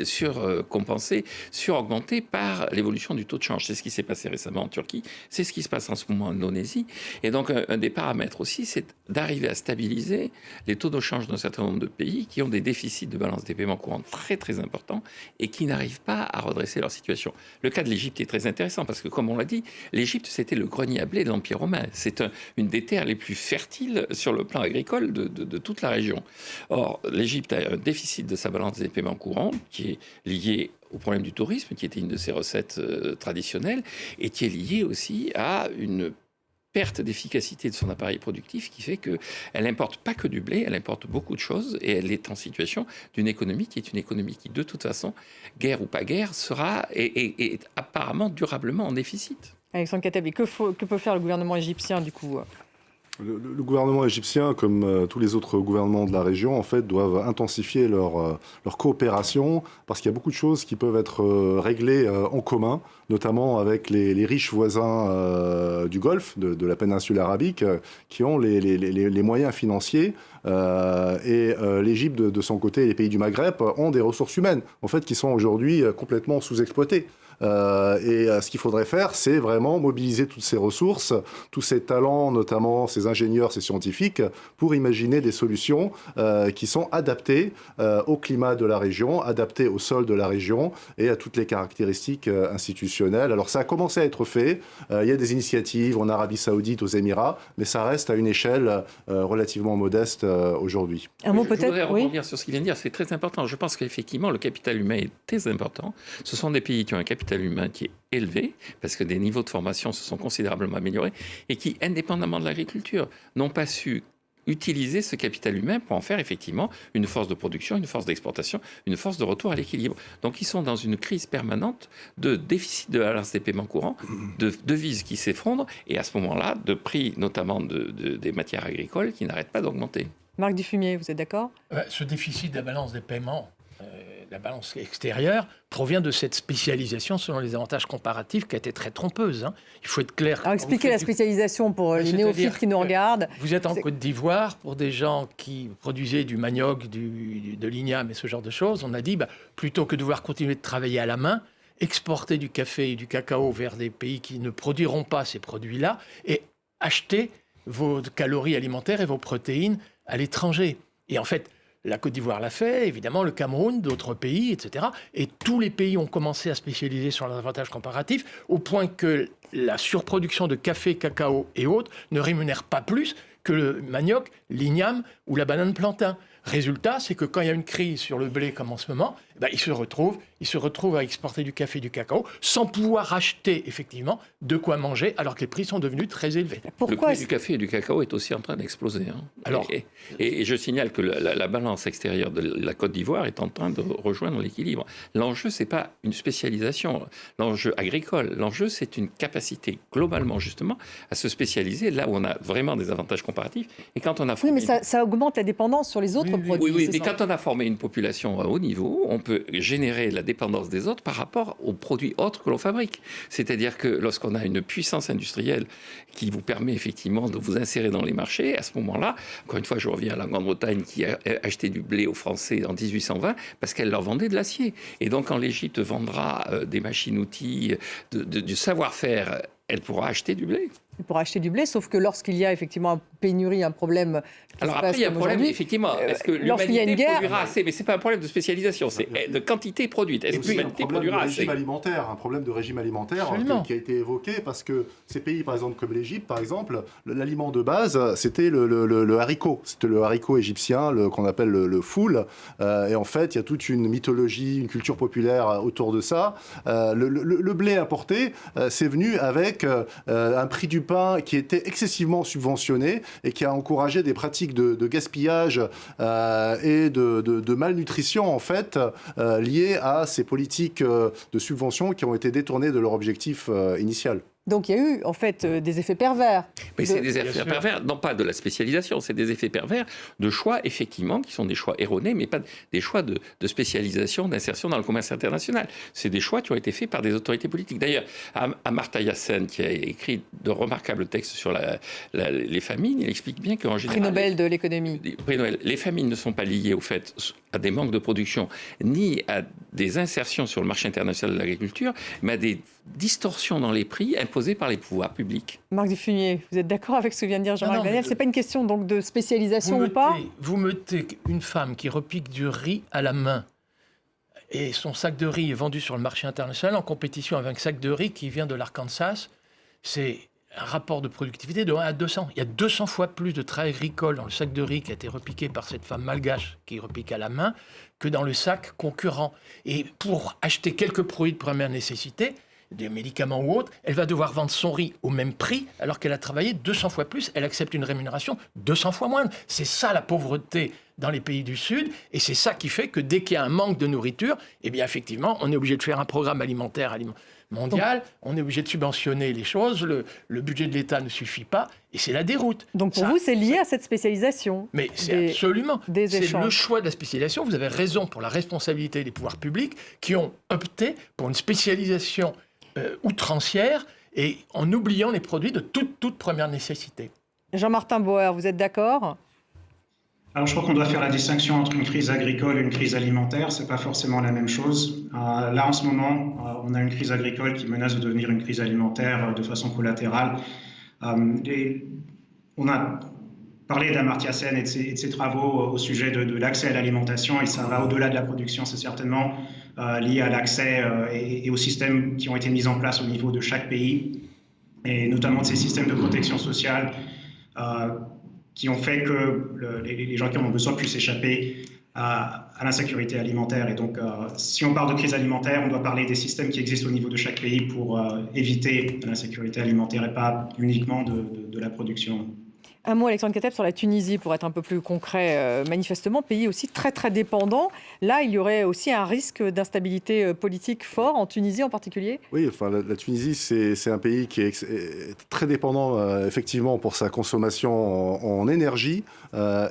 surcompensée, suraugmentée par l'évolution du taux de change. C'est ce qui s'est passé récemment en Turquie, c'est ce qui se passe en ce moment en Indonésie. Et donc, un des paramètres aussi, c'est d'arriver à stabiliser les taux de change d'un certain nombre de pays qui ont des déficits de balance des paiements courants très, très importants et qui n'arrivent pas à redresser leur situation. Le cas de l'Égypte est très intéressant parce que, comme on l'a dit, l'Égypte, c'était le grenier à blé de l'Empire romain. C'est une des terres les plus fertiles sur le plan agricole de toute la région. Or, l'Égypte a un déficit de sa balance des paiements courants qui est lié au problème du tourisme, qui était une de ses recettes traditionnelles, et qui est lié aussi à une perte d'efficacité de son appareil productif qui fait qu'elle n'importe pas que du blé, elle importe beaucoup de choses et elle est en situation d'une économie qui est une économie qui, de toute façon, guerre ou pas guerre, sera et est apparemment durablement en déficit. Alexandre Khattabli, que peut faire le gouvernement égyptien du coup? Le gouvernement égyptien, comme tous les autres gouvernements de la région, en fait, doivent intensifier leur coopération parce qu'il y a beaucoup de choses qui peuvent être réglées en commun, notamment avec les riches voisins du Golfe, de la péninsule arabique, qui ont les moyens financiers. Et l'Égypte, de son côté, et les pays du Maghreb ont des ressources humaines, en fait, qui sont aujourd'hui complètement sous-exploitées. Et ce qu'il faudrait faire, c'est vraiment mobiliser toutes ces ressources, tous ces talents, notamment ces ingénieurs, ces scientifiques, pour imaginer des solutions qui sont adaptées au climat de la région, adaptées au sol de la région et à toutes les caractéristiques institutionnelles. Alors ça a commencé à être fait, il y a des initiatives en Arabie Saoudite, aux Émirats, mais ça reste à une échelle relativement modeste aujourd'hui. Un mot peut-être, je voudrais rebondir sur ce qu'il vient de dire, c'est très important. Je pense qu'effectivement, le capital humain est très important. Ce sont des pays qui ont un capital humain qui est élevé, parce que des niveaux de formation se sont considérablement améliorés, et qui, indépendamment de l'agriculture, n'ont pas su utiliser ce capital humain pour en faire effectivement une force de production, une force d'exportation, une force de retour à l'équilibre. Donc ils sont dans une crise permanente de déficit de balance des paiements courants, de devises qui s'effondrent, et à ce moment-là, de prix notamment des matières agricoles qui n'arrêtent pas d'augmenter. Marc Dufumier, vous êtes d'accord? Ce déficit de la balance des paiements, la balance extérieure, provient de cette spécialisation selon les avantages comparatifs qui a été très trompeuse. Il faut être clair. Alors expliquez la spécialisation pour les néophytes qui nous regardent. Vous êtes en Côte d'Ivoire, pour des gens qui produisaient du manioc, de l'igname et ce genre de choses, on a dit, plutôt que de devoir continuer de travailler à la main, exporter du café et du cacao vers des pays qui ne produiront pas ces produits-là et acheter vos calories alimentaires et vos protéines à l'étranger. Et en fait, la Côte d'Ivoire l'a fait, évidemment, le Cameroun, d'autres pays, etc. Et tous les pays ont commencé à spécialiser sur les avantages comparatifs, au point que la surproduction de café, cacao et autres ne rémunère pas plus que le manioc, l'igname ou la banane plantain. Résultat, c'est que quand il y a une crise sur le blé comme en ce moment, ils se retrouvent à exporter du café et du cacao sans pouvoir acheter effectivement de quoi manger alors que les prix sont devenus très élevés. Pourquoi le prix du café et du cacao est aussi en train d'exploser. Alors, et je signale que la balance extérieure de la Côte d'Ivoire est en train de rejoindre l'équilibre. L'enjeu, c'est pas une spécialisation, l'enjeu agricole. L'enjeu, c'est une capacité globalement justement à se spécialiser là où on a vraiment des avantages comparatifs. Et quand on a oui, mais ça augmente la dépendance sur les autres produits. Oui, mais quand on a formé une population à haut niveau, on peut générer la dépendance des autres par rapport aux produits autres que l'on fabrique. C'est-à-dire que lorsqu'on a une puissance industrielle qui vous permet effectivement de vous insérer dans les marchés, à ce moment-là, encore une fois, je reviens à la Grande-Bretagne qui a acheté du blé aux Français en 1820 parce qu'elle leur vendait de l'acier. Et donc, quand l'Égypte vendra des machines-outils, du savoir-faire, elle pourra acheter du blé. Elle pourra acheter du blé, sauf que lorsqu'il y a effectivement une pénurie, un problème... Alors après, il y a un problème, effectivement. Est-ce que l'humanité produira assez? Mais ce n'est pas un problème de spécialisation, c'est de quantité produite. Est-ce que l'humanité produira assez? Un problème de régime alimentaire qui a été évoqué parce que ces pays, par exemple, comme l'Égypte, par exemple, l'aliment de base, c'était le haricot. C'était le haricot égyptien, qu'on appelle le foul. Et en fait, il y a toute une mythologie, une culture populaire autour de ça. Le blé importé, c'est venu avec un prix du pain qui était excessivement subventionné et qui a encouragé des pratiques de gaspillage et de malnutrition en fait liées à ces politiques de subvention qui ont été détournées de leur objectif initial. Donc il y a eu en fait des effets pervers. Mais c'est des effets pervers, non pas de la spécialisation, c'est des effets pervers de choix, effectivement, qui sont des choix erronés, mais pas des choix de spécialisation, d'insertion dans le commerce international. C'est des choix qui ont été faits par des autorités politiques. D'ailleurs, Amartya Sen, qui a écrit de remarquables textes sur les famines, il explique bien qu'en général... Prix Nobel de l'économie. Les famines ne sont pas liées au fait à des manques de production, ni à des insertions sur le marché international de l'agriculture, mais à des distorsions dans les prix imposées par les pouvoirs publics. Marc Dufumier, vous êtes d'accord avec ce que vient de dire Jean-Marc Daniel ? C'est pas une question donc de spécialisation ou pas ? Vous mettez une femme qui repique du riz à la main et son sac de riz est vendu sur le marché international en compétition avec un sac de riz qui vient de l'Arkansas, c'est un rapport de productivité de 1 à 200. Il y a 200 fois plus de travail agricole dans le sac de riz qui a été repiqué par cette femme malgache qui repique à la main que dans le sac concurrent. Et pour acheter quelques produits de première nécessité, des médicaments ou autres, elle va devoir vendre son riz au même prix alors qu'elle a travaillé 200 fois plus. Elle accepte une rémunération 200 fois moindre. C'est ça la pauvreté dans les pays du Sud et c'est ça qui fait que dès qu'il y a un manque de nourriture, eh bien effectivement, on est obligé de faire un programme alimentaire mondial, on est obligé de subventionner les choses, le budget de l'État ne suffit pas et c'est la déroute. Donc pour vous, c'est lié à cette spécialisation. Mais c'est absolument. C'est échanges. le choix de la spécialisation. Vous avez raison pour la responsabilité des pouvoirs publics qui ont opté pour une spécialisation outrancière et en oubliant les produits de toute première nécessité. Jean-Martin Bauer, vous êtes d'accord ? Alors, je crois qu'on doit faire la distinction entre une crise agricole et une crise alimentaire. C'est pas forcément la même chose. Là, en ce moment, on a une crise agricole qui menace de devenir une crise alimentaire de façon collatérale. On a parlé d'Amartya Sen et de ses travaux au sujet de l'accès à l'alimentation, et ça va au-delà de la production. C'est certainement lié à l'accès et aux systèmes qui ont été mis en place au niveau de chaque pays, et notamment de ces systèmes de protection sociale qui ont fait que les gens qui en ont besoin puissent échapper à l'insécurité alimentaire. Et donc, si on parle de crise alimentaire, on doit parler des systèmes qui existent au niveau de chaque pays pour éviter l'insécurité alimentaire et pas uniquement de la production. Un mot, Alexandre Kateb, sur la Tunisie, pour être un peu plus concret. Manifestement, pays aussi très, très dépendant. Là, il y aurait aussi un risque d'instabilité politique fort, en Tunisie en particulier ? Oui, enfin, la Tunisie, c'est un pays qui est très dépendant, effectivement, pour sa consommation en énergie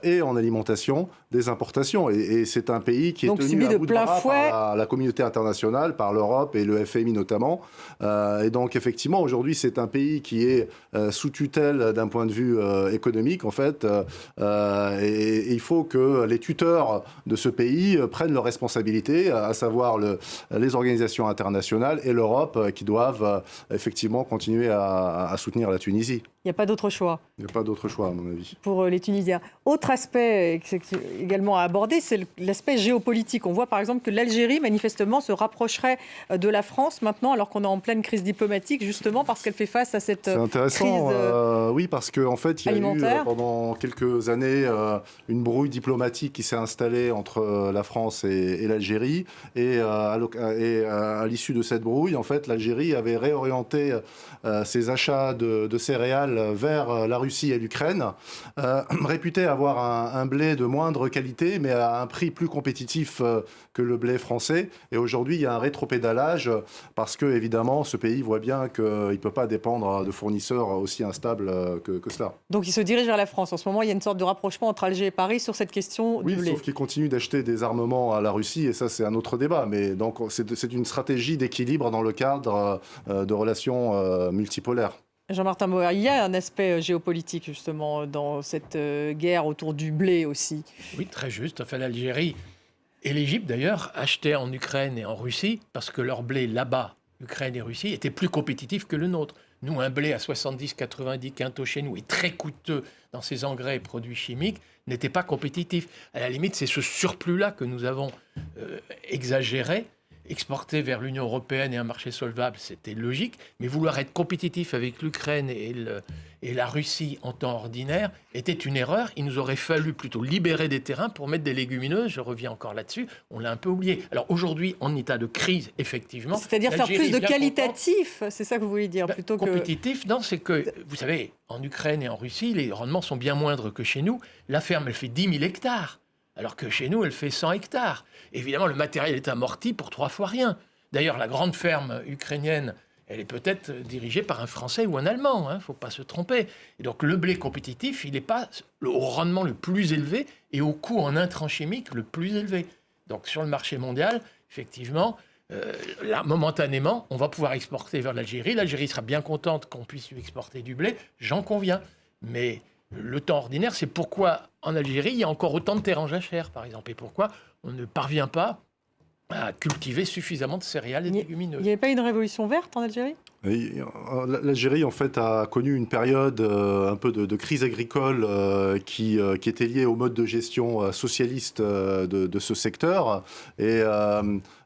et en alimentation, des importations. Et c'est un pays qui est tenu à bout de bras par la communauté internationale, par l'Europe et le FMI notamment. Et donc, effectivement, aujourd'hui, c'est un pays qui est sous tutelle d'un point de vue économique, en fait. Et il faut que les tuteurs de ce pays prennent leurs responsabilités, à savoir les organisations internationales et l'Europe, qui doivent effectivement continuer à soutenir la Tunisie. Il n'y a pas d'autre choix. Il n'y a pas d'autre choix, à mon avis. Pour les Tunisiens. Autre aspect également à aborder, c'est l'aspect géopolitique. On voit par exemple que l'Algérie, manifestement, se rapprocherait de la France maintenant, alors qu'on est en pleine crise diplomatique, justement parce qu'elle fait face à cette crise alimentaire. C'est intéressant, oui, parce qu'en fait, il y a eu pendant quelques années une brouille diplomatique qui s'est installée entre la France et l'Algérie. Et à l'issue de cette brouille, en fait, l'Algérie avait réorienté ses achats de céréales vers la Russie et l'Ukraine, réputé avoir un blé de moindre qualité, mais à un prix plus compétitif que le blé français. Et aujourd'hui, il y a un rétropédalage parce que, évidemment, ce pays voit bien qu'il ne peut pas dépendre de fournisseurs aussi instables que cela. Donc, il se dirige vers la France. En ce moment, il y a une sorte de rapprochement entre Alger et Paris sur cette question du blé. Oui, sauf qu'il continue d'acheter des armements à la Russie, et ça, c'est un autre débat. Mais donc, c'est une stratégie d'équilibre dans le cadre de relations multipolaires. Jean-Martin Bauer, il y a un aspect géopolitique justement dans cette guerre autour du blé aussi. Oui, très juste. Enfin, l'Algérie et l'Égypte d'ailleurs achetaient en Ukraine et en Russie parce que leur blé là-bas, Ukraine et Russie, était plus compétitif que le nôtre. Nous, un blé à 70-90 quintaux chez nous est très coûteux dans ses engrais et produits chimiques, n'était pas compétitif. À la limite, c'est ce surplus-là que nous avons exagéré. Exporter vers l'Union européenne et un marché solvable, c'était logique, mais vouloir être compétitif avec l'Ukraine et la Russie en temps ordinaire était une erreur. Il nous aurait fallu plutôt libérer des terrains pour mettre des légumineuses. Je reviens encore là-dessus, on l'a un peu oublié. Alors aujourd'hui, en état de crise, effectivement... C'est-à-dire faire plus de qualitatif, c'est ça que vous voulez dire, plutôt que... Compétitif, non, c'est que, vous savez, en Ukraine et en Russie, les rendements sont bien moindres que chez nous. La ferme, elle fait 10 000 hectares. Alors que chez nous, elle fait 100 hectares. Évidemment, le matériel est amorti pour 3 fois rien. D'ailleurs, la grande ferme ukrainienne elle est peut-être dirigée par un Français ou un Allemand, il ne faut pas se tromper. Et donc le blé compétitif, il n'est pas au rendement le plus élevé et au coût en intrants chimiques le plus élevé. Donc sur le marché mondial, effectivement, là, momentanément, on va pouvoir exporter vers l'Algérie. L'Algérie sera bien contente qu'on puisse lui exporter du blé, j'en conviens. Mais le temps ordinaire, c'est pourquoi en Algérie, il y a encore autant de terres en jachère, par exemple, et pourquoi on ne parvient pas à cultiver suffisamment de céréales et de légumineuses. Il n'y avait pas une révolution verte en Algérie ? L'Algérie, en fait, a connu une période un peu de crise agricole qui était liée au mode de gestion socialiste de ce secteur. Et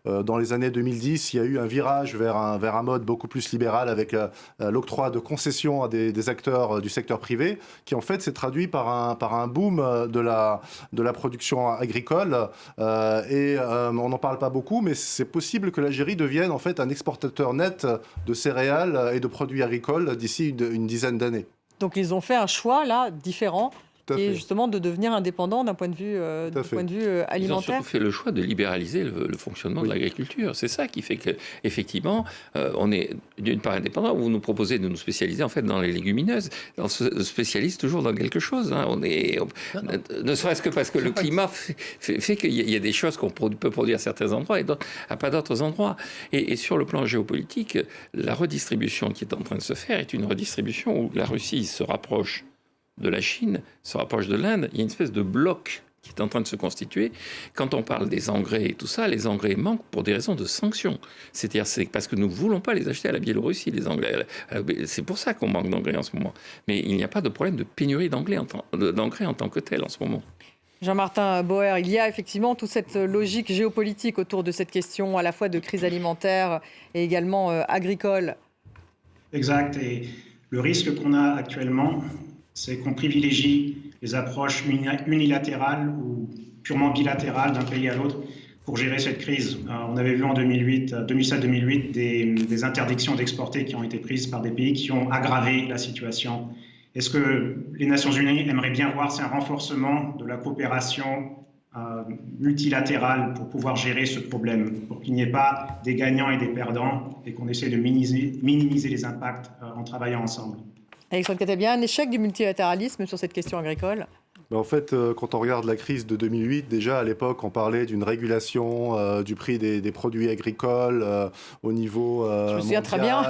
dans les années 2010, il y a eu un virage vers un mode beaucoup plus libéral avec l'octroi de concessions à des acteurs du secteur privé, qui en fait s'est traduit par un boom de la production agricole. On n'en parle pas beaucoup, mais c'est possible que l'Algérie devienne en fait un exportateur net de céréales et de produits agricoles d'ici une dizaine d'années. Donc ils ont fait un choix là différent, et justement de devenir indépendant d'un point de vue, alimentaire. Ils ont surtout fait le choix de libéraliser le fonctionnement de l'agriculture. C'est ça qui fait qu'effectivement, on est d'une part indépendant. Vous nous proposez de nous spécialiser en fait dans les légumineuses. On se spécialise toujours dans quelque chose. Ne serait-ce que parce que le climat fait qu'il y a des choses qu'on peut produire à certains endroits et pas d'autres endroits. Et sur le plan géopolitique, la redistribution qui est en train de se faire est une redistribution où la Russie se rapproche de la Chine, se rapproche de l'Inde. Il y a une espèce de bloc qui est en train de se constituer. Quand on parle des engrais et tout ça, les engrais manquent pour des raisons de sanctions. C'est parce que nous ne voulons pas les acheter à la Biélorussie, les engrais. C'est pour ça qu'on manque d'engrais en ce moment. Mais il n'y a pas de problème de pénurie d'engrais en tant que tel en ce moment. Jean-Martin Boer, il y a effectivement toute cette logique géopolitique autour de cette question à la fois de crise alimentaire et également agricole. Exact. Et le risque qu'on a actuellement, c'est qu'on privilégie les approches unilatérales ou purement bilatérales d'un pays à l'autre pour gérer cette crise. On avait vu en 2007-2008 des interdictions d'exporter qui ont été prises par des pays qui ont aggravé la situation. Est-ce que les Nations Unies aimeraient bien voir, c'est un renforcement de la coopération multilatérale pour pouvoir gérer ce problème, pour qu'il n'y ait pas des gagnants et des perdants et qu'on essaie de minimiser les impacts en travaillant ensemble. Alexandre Cattebia, un échec du multilatéralisme sur cette question agricole ? En fait, quand on regarde la crise de 2008, déjà à l'époque, on parlait d'une régulation du prix des produits agricoles au niveau mondial, très bien.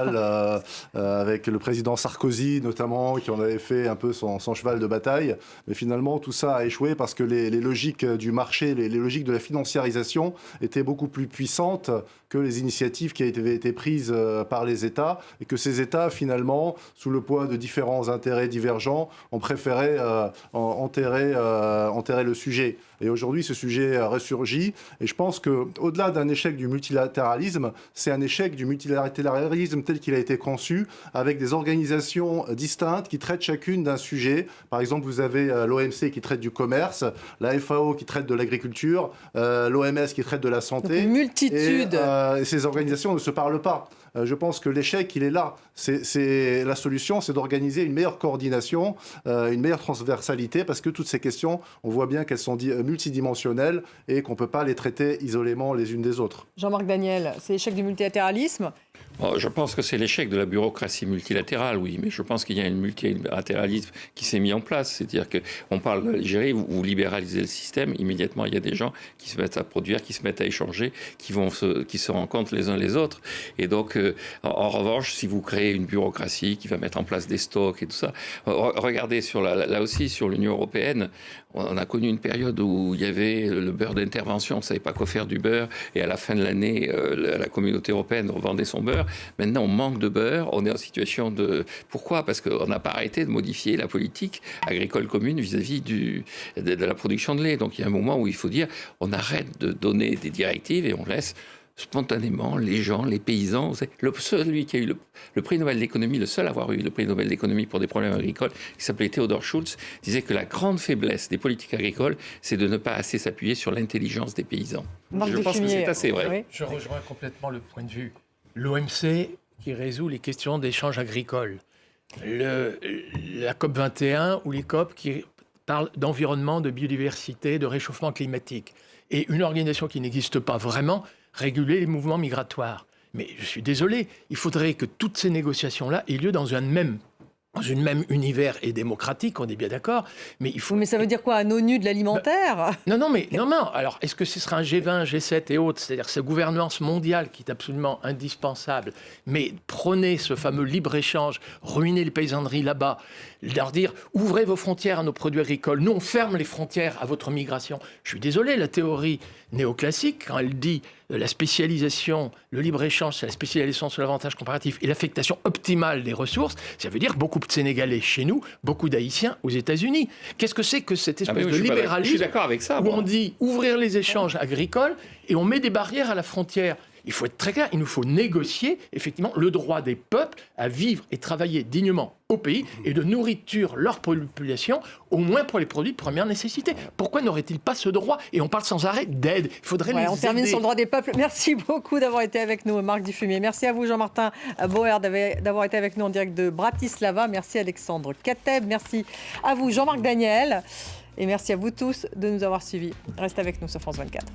avec le président Sarkozy notamment, qui en avait fait un peu son cheval de bataille. Mais finalement, tout ça a échoué parce que les logiques du marché, les logiques de la financiarisation étaient beaucoup plus puissantes que les initiatives qui avaient été prises par les États, et que ces États, finalement, sous le poids de différents intérêts divergents, ont préféré enterrer le sujet. Et aujourd'hui, ce sujet ressurgit. Et je pense qu'au-delà d'un échec du multilatéralisme, c'est un échec du multilatéralisme tel qu'il a été conçu, avec des organisations distinctes qui traitent chacune d'un sujet. Par exemple, vous avez l'OMC qui traite du commerce, la FAO qui traite de l'agriculture, l'OMS qui traite de la santé. Donc une multitude. Et ces organisations ne se parlent pas. Je pense que l'échec, il est là. La solution, c'est d'organiser une meilleure coordination, une meilleure transversalité, parce que toutes ces questions, on voit bien qu'elles sont multidimensionnelles et qu'on ne peut pas les traiter isolément les unes des autres. Jean-Marc Daniel, c'est l'échec du multilatéralisme ? Je pense que c'est l'échec de la bureaucratie multilatérale, oui, mais je pense qu'il y a un multilatéralisme qui s'est mis en place. C'est-à-dire qu'on parle de l'Algérie, vous libéralisez le système, immédiatement il y a des gens qui se mettent à produire, qui se mettent à échanger, qui se rencontrent les uns les autres. Et donc, en revanche, si vous créez une bureaucratie qui va mettre en place des stocks et tout ça, regardez là aussi sur l'Union européenne, on a connu une période où il y avait le beurre d'intervention, on ne savait pas quoi faire du beurre, et à la fin de l'année, la communauté européenne revendait son beurre. Maintenant, on manque de beurre, on est en situation de... Pourquoi ? Parce qu'on n'a pas arrêté de modifier la politique agricole commune vis-à-vis de la production de lait. Donc il y a un moment où il faut dire, on arrête de donner des directives et on laisse spontanément les gens, les paysans. Celui qui a eu le prix Nobel d'économie, le seul à avoir eu le prix Nobel d'économie pour des problèmes agricoles, qui s'appelait Theodor Schultz, disait que la grande faiblesse des politiques agricoles, c'est de ne pas assez s'appuyer sur l'intelligence des paysans. Je pense que c'est assez vrai. Oui. Je rejoins complètement le point de vue. L'OMC qui résout les questions d'échange agricole. La COP21 ou les COP qui parlent d'environnement, de biodiversité, de réchauffement climatique. Et une organisation qui n'existe pas vraiment, réguler les mouvements migratoires. Mais je suis désolé, il faudrait que toutes ces négociations-là aient lieu dans un même univers et démocratique, on est bien d'accord, mais il faut... Mais ça veut dire quoi, un ONU de l'alimentaire ? Non. Alors, est-ce que ce sera un G20, G7 et autres, c'est-à-dire cette gouvernance mondiale qui est absolument indispensable, mais prenez ce fameux libre-échange, ruinez les paysanneries là-bas, leur dire ouvrez vos frontières à nos produits agricoles, nous on ferme les frontières à votre migration. Je suis désolé, la théorie néoclassique, quand elle dit la spécialisation, le libre-échange, c'est la spécialisation sur l'avantage comparatif et l'affectation optimale des ressources, ça veut dire beaucoup de Sénégalais chez nous, beaucoup d'Haïtiens aux États-Unis. Qu'est-ce que c'est que cette espèce de libéralisme je suis d'accord avec ça, où on dit ouvrir les échanges agricoles et on met des barrières à la frontière? Il faut être très clair, il nous faut négocier effectivement le droit des peuples à vivre et travailler dignement au pays et de nourriture leur population, au moins pour les produits de première nécessité. Pourquoi n'aurait-il pas ce droit? Et on parle sans arrêt d'aide. Il faudrait les aider. On termine sur le droit des peuples. Merci beaucoup d'avoir été avec nous, Marc Dufumier. Merci à vous, Jean-Martin Bauer, d'avoir été avec nous en direct de Bratislava. Merci Alexandre Kateb. Merci à vous, Jean-Marc Daniel. Et merci à vous tous de nous avoir suivis. Restez avec nous sur France 24.